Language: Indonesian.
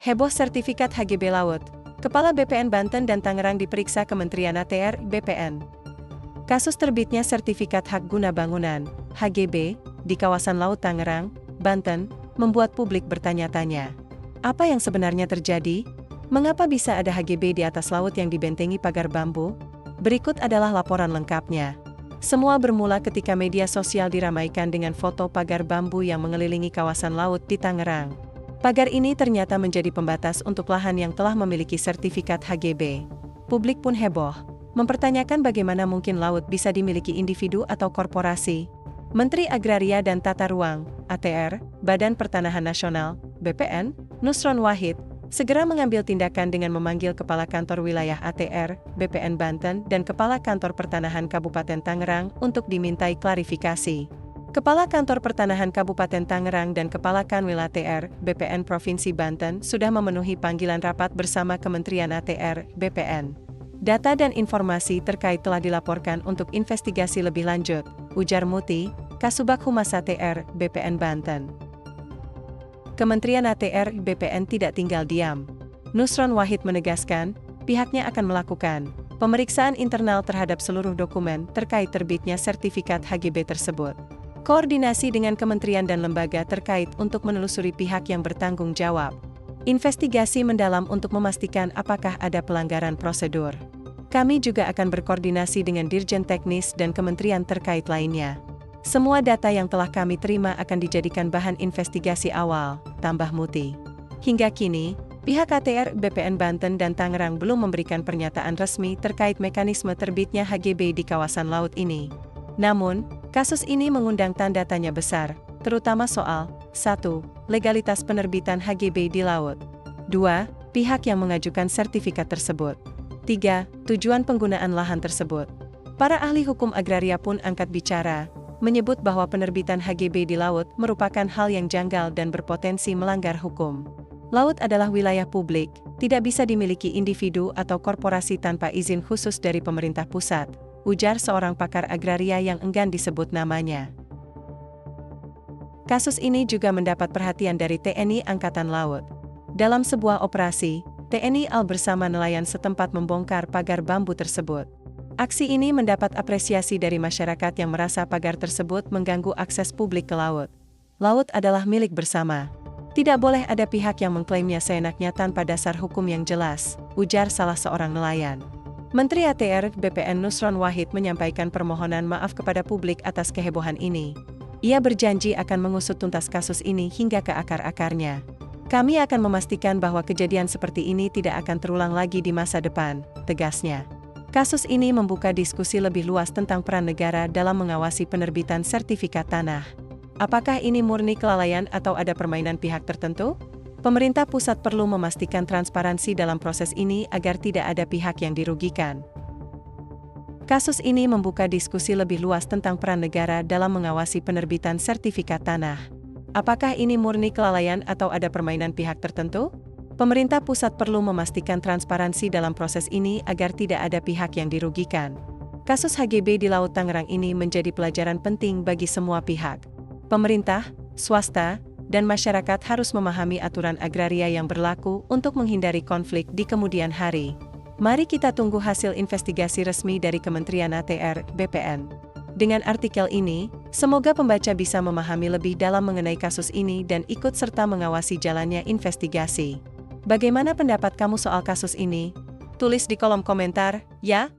Heboh sertifikat HGB Laut. Kepala BPN Banten dan Tangerang diperiksa Kementerian ATR BPN. Kasus terbitnya sertifikat hak guna bangunan (HGB) di kawasan Laut Tangerang, Banten, membuat publik bertanya-tanya. Apa yang sebenarnya terjadi? Mengapa bisa ada HGB di atas laut yang dibentengi pagar bambu? Berikut adalah laporan lengkapnya. Semua bermula ketika media sosial diramaikan dengan foto pagar bambu yang mengelilingi kawasan laut di Tangerang. Pagar ini ternyata menjadi pembatas untuk lahan yang telah memiliki sertifikat HGB. Publik pun heboh, mempertanyakan bagaimana mungkin laut bisa dimiliki individu atau korporasi. Menteri Agraria dan Tata Ruang, ATR, Badan Pertanahan Nasional, BPN, Nusron Wahid, segera mengambil tindakan dengan memanggil Kepala Kantor Wilayah ATR, BPN Banten dan Kepala Kantor Pertanahan Kabupaten Tangerang untuk dimintai klarifikasi. Kepala Kantor Pertanahan Kabupaten Tangerang dan Kepala Kanwil ATR, BPN Provinsi Banten sudah memenuhi panggilan rapat bersama Kementerian ATR, BPN. Data dan informasi terkait telah dilaporkan untuk investigasi lebih lanjut, ujar Muti, Kasubag Humas ATR, BPN Banten. Kementerian ATR, BPN tidak tinggal diam. Nusron Wahid menegaskan, pihaknya akan melakukan pemeriksaan internal terhadap seluruh dokumen terkait terbitnya sertifikat HGB tersebut. Koordinasi dengan kementerian dan lembaga terkait untuk menelusuri pihak yang bertanggung jawab. Investigasi mendalam untuk memastikan apakah ada pelanggaran prosedur. Kami juga akan berkoordinasi dengan Dirjen Teknis dan kementerian terkait lainnya. Semua data yang telah kami terima akan dijadikan bahan investigasi awal, tambah Muti. Hingga kini, pihak ATR, BPN Banten dan Tangerang belum memberikan pernyataan resmi terkait mekanisme terbitnya HGB di kawasan laut ini. Namun, kasus ini mengundang tanda tanya besar, terutama soal 1. Legalitas penerbitan HGB di laut. 2. Pihak yang mengajukan sertifikat tersebut. 3. Tujuan penggunaan lahan tersebut. Para ahli hukum agraria pun angkat bicara, menyebut bahwa penerbitan HGB di laut merupakan hal yang janggal dan berpotensi melanggar hukum. Laut adalah wilayah publik, tidak bisa dimiliki individu atau korporasi tanpa izin khusus dari pemerintah pusat, ujar seorang pakar agraria yang enggan disebut namanya. Kasus ini juga mendapat perhatian dari TNI Angkatan Laut. Dalam sebuah operasi, TNI AL bersama nelayan setempat membongkar pagar bambu tersebut. Aksi ini mendapat apresiasi dari masyarakat yang merasa pagar tersebut mengganggu akses publik ke laut. Laut adalah milik bersama. Tidak boleh ada pihak yang mengklaimnya seenaknya tanpa dasar hukum yang jelas, ujar salah seorang nelayan. Menteri ATR BPN Nusron Wahid menyampaikan permohonan maaf kepada publik atas kehebohan ini. Ia berjanji akan mengusut tuntas kasus ini hingga ke akar-akarnya. Kami akan memastikan bahwa kejadian seperti ini tidak akan terulang lagi di masa depan, tegasnya. Kasus ini membuka diskusi lebih luas tentang peran negara dalam mengawasi penerbitan sertifikat tanah. Apakah ini murni kelalaian atau ada permainan pihak tertentu? Pemerintah pusat perlu memastikan transparansi dalam proses ini agar tidak ada pihak yang dirugikan. Kasus ini membuka diskusi lebih luas tentang peran negara dalam mengawasi penerbitan sertifikat tanah. Apakah ini murni kelalaian atau ada permainan pihak tertentu? Pemerintah pusat perlu memastikan transparansi dalam proses ini agar tidak ada pihak yang dirugikan. Kasus HGB di Laut Tangerang ini menjadi pelajaran penting bagi semua pihak. Pemerintah, swasta, dan masyarakat harus memahami aturan agraria yang berlaku untuk menghindari konflik di kemudian hari. Mari kita tunggu hasil investigasi resmi dari Kementerian ATR, BPN. Dengan artikel ini, semoga pembaca bisa memahami lebih dalam mengenai kasus ini dan ikut serta mengawasi jalannya investigasi. Bagaimana pendapat kamu soal kasus ini? Tulis di kolom komentar, ya!